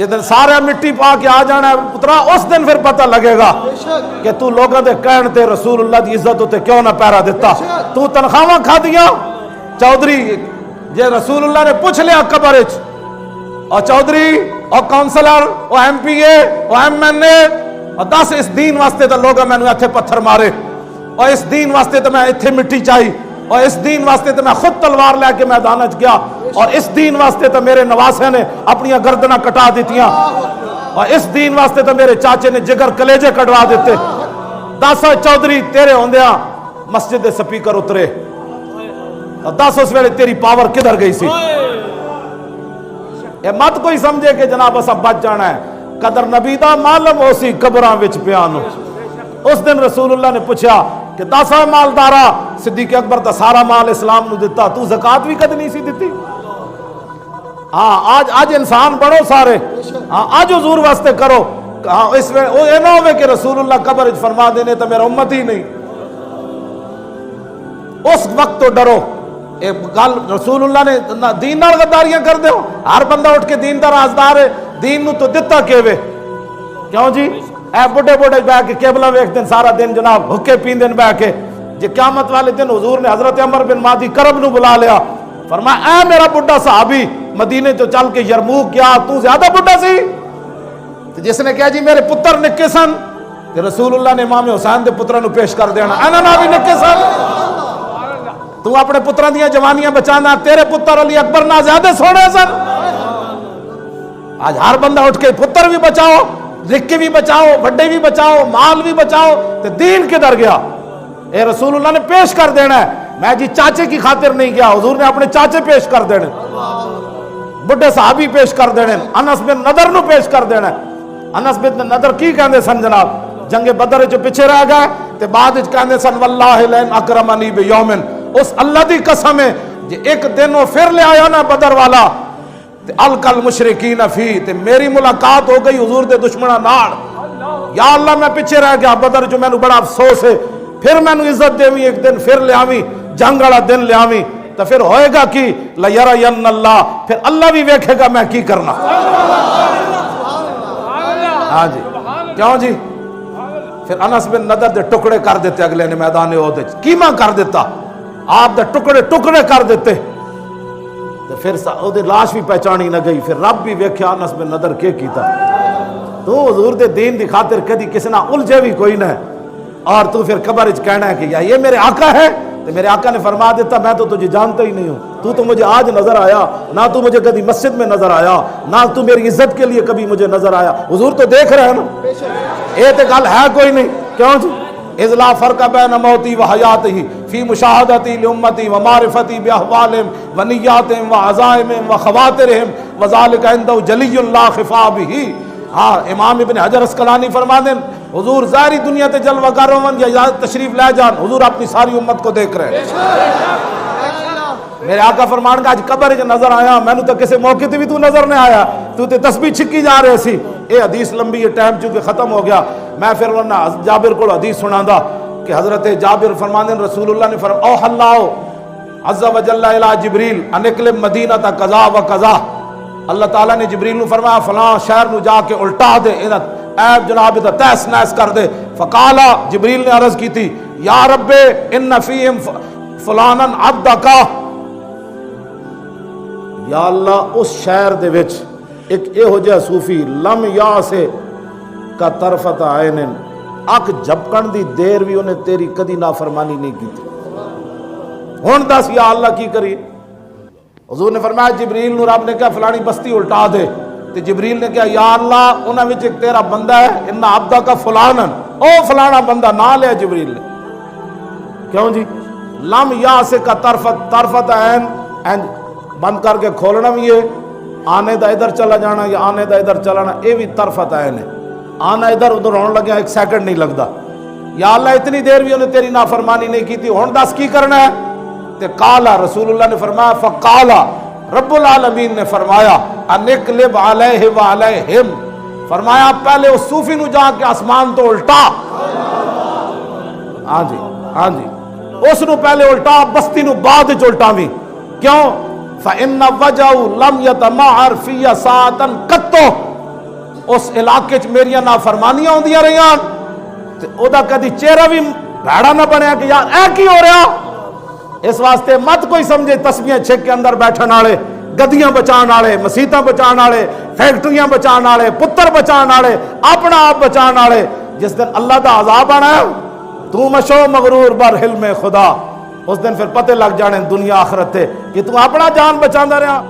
جدن سارے مٹی پا کے آ جانا ہے پترا اس دن پھر پتہ لگے گا کہ تو لوگوں دے کہن تے رسول اللہ دی عزت ہوتے کیوں نہ پیرا دیتا. تو تنخواہ کھا دیا چودھری جے رسول اللہ نے پوچھ لیا قبر وچ اور چودھری اور کونسلر اور ایم پی اے اور ایم این اے اور 10 اس دین واسطے تو لوگ میں اتنے پتھر مارے اور اس دین واسطے تو میں اتنے مٹی چاہی اور اس دین واسطے تو میں خود تلوار لے کے میدان وچ گیا اور اس دین واسطے تو میرے نواسے نے اپنی گردناں کٹا دیتیاں اور اس دین واسطے تو میرے چاچے نے جگر کلیجے کٹوا دیتے. 10 چودھری تیرے ہوندیاں مسجد دے سپیکر اترے اور 10 اس ویلے تیری پاور کدھر گئی سی. اے مت کوئی سمجھے کہ جناب اسا بچ جانا ہے. قدر نبی دا معلوم ہو سی قبراں وچ پیانو. اس دن رسول اللہ نے پوچھا کہ 10 مالدارا صدیق اکبر تا سارا مال اسلام نو دیتا تو زکات بھی کد نہیں سی دیتی. ہاں آج انسان بڑھو سارے ہاں آج حضور واسطے کرو. اس میں اے نہ ہوئے کہ رسول اللہ قبر وچ فرما دینے تو میرا امت ہی نہیں. اس وقت تو ڈرو. گل رسول اللہ نے دین نال غداریاں کر دیو. ہر بندہ اٹھ کے دین دا رازدار ہے. دین نو تو دتا کیوے کیوں جی اے بڑے بڑے بہ کے قبلہ ویکھ دن سارا دن جناب حکے پیندن بہ کے. جی قیامت والے دن حضور نے حضرت عمر بن مادی کرب نو بلا لیا فرمایا اے میرا بڑھا صحابی مدینے تو چل کے یرموک گیا تو زیادہ بڑھا سی. جس نے کہا جی میرے پتر نکے سن کہ رسول اللہ نے امام حسین دے پتروں نو پیش کر دینا اینا نا بھی نکے سن. تو اپنے پتروں دیاں جوانیاں بچانا تیرے پتر علی اکبر نہ زیادہ سونے سن. آج ہر بندہ اٹھ کے پتر بھی بچاؤ رکے بھی بچاؤ بڑے بھی بچاؤ مال بھی بچاؤ تو دین کدھر گیا. اے رسول اللہ نے پیش کر دینا ہے. میں جی چاچے کی خاطر نہیں گیا حضور نے اپنے چاچے پیش کر دینے بڑے صحابی پیش کر دینے انس بن نضر نو پیش کر دینا. انس بن نضر کی کہندے سن جناب جنگ بدر جو پیچھے رہ گئے تے بعد وچ کہندے سن واللہ لئن اکرمنی بیومن اس اللہ دی قسم ہے جے ایک دن وہ پھر لے آیا نا بدر والا تے الکل مشرکین فی تے میری ملاقات ہو گئی حضور دے دشمناں نال. یا اللہ میں پیچھے رہ گیا بدر جو مینوں بڑا افسوس ہے. پھر مینوں عزت دیویں ایک دن پھر لے آویں جنگ والا دن لے آویں تو پھر ہوئے گا کی لیرین اللہ پھر اللہ بھی ویکھے گا میں کی کرنا. ہاں جی کیوں جی پھر انس بن نضر دے ٹکڑے کر دیتے اگلے نے میدان احد وچ کیما کر دیتا آپ دے ٹکڑے ٹکڑے کر دیتے. تو پھر او دی لاش بھی پہچانی نہ گئی. پھر رب بھی ویکھیا انس بن نضر کے کیتا. تو حضور دے دین دی خاطر کدی کسی نہ الجھے بھی کوئی نہ اور تو پھر قبر وچ کہنا ہے کہ یا یہ میرے آقا ہے. تو میرے آقا نے فرما دیتا میں تو تجھے جانتا ہی نہیں ہوں. تو مجھے آج نظر آیا نہ تو مجھے کبھی مسجد میں نظر آیا نہ تو میری عزت کے لیے کبھی مجھے نظر آیا. حضور تو دیکھ رہے ہیں نا یہ تو گل ہے کوئی نہیں. کیوں جی اذ لا فرق بین موتی و حیاتی فی مشاہدتی لامتی و معرفتی باحوالہم و نیاتہم و عزائمہم و خواترہم وذالک عندہ جلی لا خفا بہ. ہاں امام ابن حجر اسقلانی فرما دیں حضور ظاہری دنیا تے جلوہ گر ہون یا تشریف لے جان حضور اپنی ساری امت کو دیکھ رہے ہیں. میرے آقا فرمان کا آج قبر جو نظر آیا میں نے تو کسی موقع تے بھی تو نظر نہیں آیا تو تے تسبیح چھکی جا رہے سی. اے حدیث لمبی یہ ٹائم چونکہ ختم ہو گیا میں پھر ورنہ جابر کو حدیث سنا دا کہ حضرت جابر فرمان دیں رسول اللہ نے فرمایا اوحى اللہ عز و جل الی جبریل ان اقلب مدینہ قضا و قضا. اللہ تعالیٰ نے جبریل نو فرمایا فلاں شہر نو جا کے الٹا دے اے جناب دا تیس نیس کر دے. فقالا جبریل نے عرض کی تھی یا رب ان فیہم فلانا عبدکا یا اللہ اس شہر دے وچ ایک اے ہو جا صوفی لم یا سے کا طرفت عین اک جھپکن دی دیر بھی انہیں تیری کدی نافرمانی نہیں کی تھی. ہن دس یا اللہ کی کری. حضور نے فرمایا جبریل نو رب نے کہا فلانی بستی الٹا دے. تو جبریل نے کہا یا اللہ انہاں وچ ایک تیرا بندہ ہے ان عبدہ کا فلانا او فلانا بندہ نہ لیا جبریل نے. کیوں جی لم یا سے کا طرفت عین بند کر کے کھولنا بھی ہے آنے دا ادھر چلا جانا یا آنے دا ادھر چلانا اے بھی طرفت عین ہے. آنا ادھر ادھر ہونے لگیا ایک سیکنڈ نہیں لگتا. یا اللہ اتنی دیر بھی انہیں تیری نافرمانی نہیں کی تھی ہن دس کی کرنا ہے. تے قالا رسول اللہ نے فرمایا فقالا رب العالمین نے فرمایا انقلب علیہ وعلیہم فرمایا پہلے اس صوفی نو جا کے آسمان تو الٹا. ہاں جی ہاں جی اس نو پہلے الٹا بستی نو بعد وچ الٹاویں. کیوں فإن وجهه لم يتمعر في ساعة قط اس علاقے چ میریاں نافرمانیاں ہوندیاں رہیاں تے او دا کدی چہرہ بھی بھڑا نہ بنیا کہ یار اے کی ہو رہا. اس واسطے مت کوئی سمجھے تسبیحاں چھک کے اندر بیٹھن والے، گدیاں بچان والے، مسیتاں بچان والے، فیکٹریاں بچان والے، پتر بچان والے، اپنا آپ بچان والے، جس دن اللہ دا عذاب آنا ہے تو مشو مغرور بر حلم خدا، اس دن پھر پتہ لگ جانے دنیا آخرت تے کہ تو اپنا جان بچاندا رہا.